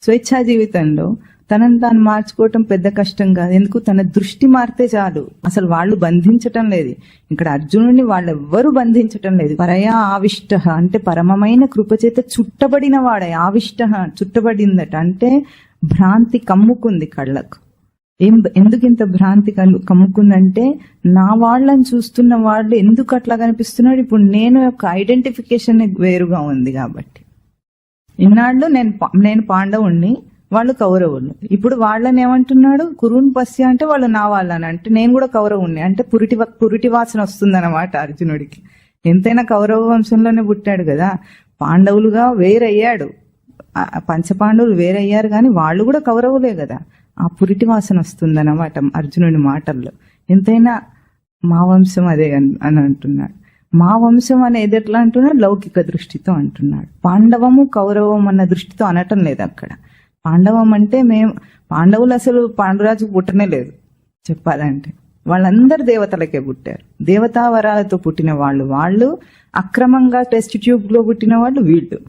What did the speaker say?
స్వేచ్ఛా జీవితంలో తనను తాను మార్చుకోవటం పెద్ద కష్టం కాదు. ఎందుకు? తన దృష్టి మారితే చాలు. అసలు వాళ్ళు బంధించటం లేదు ఇక్కడ, అర్జునుడిని వాళ్ళెవ్వరూ బంధించటం లేదు. పరయా ఆవిష్ట అంటే పరమమైన కృపచేత చుట్టబడిన వాడే. ఆవిష్ట చుట్టబడిందట అంటే భ్రాంతి కమ్ముకుంది కళ్ళకు. ఎందుకు ఇంత భ్రాంతి కమ్ముకుందంటే, నా వాళ్ళని చూస్తున్న వాళ్ళు ఎందుకు అట్లా కనిపిస్తున్నాడు, ఇప్పుడు నేను యొక్క ఐడెంటిఫికేషన్ వేరుగా ఉంది కాబట్టి. ఇన్నాళ్ళు నేను పాండవుణ్ణి, వాళ్ళు కౌరవులు. ఇప్పుడు వాళ్ళని ఏమంటున్నాడు, కురున్ పశ్య అంటే వాళ్ళు నా వాళ్ళని, అంటే నేను కూడా కౌరవుణ్ణి అంటే పురిటి వాసన వస్తుందన్నమాట అర్జునుడికి. ఎంతైనా కౌరవ వంశంలోనే పుట్టాడు కదా, పాండవులుగా వేరయ్యాడు, పంచపాండవులు వేరయ్యారు కానీ వాళ్ళు కూడా కౌరవులే కదా. ఆ పురిటి వాసన వస్తుందన్నమాట అర్జునుడి మాటల్లో. ఎంతైనా మా వంశం అదే అని అంటున్నాడు. మా వంశం అనేది ఎట్లా అంటున్నాడు, లౌకిక దృష్టితో అంటున్నాడు. పాండవము కౌరవం అన్న దృష్టితో అనటం లేదు అక్కడ. పాండవం అంటే పాండవులు అసలు పాండురాజుకు పుట్టనే లేదు చెప్పాలంటే. వాళ్ళందరూ దేవతలకే పుట్టారు, దేవతావరాలతో పుట్టిన వాళ్ళు. అక్రమంగా టెస్ట్ ట్యూబ్ లో పుట్టిన వాళ్ళు వీళ్ళు.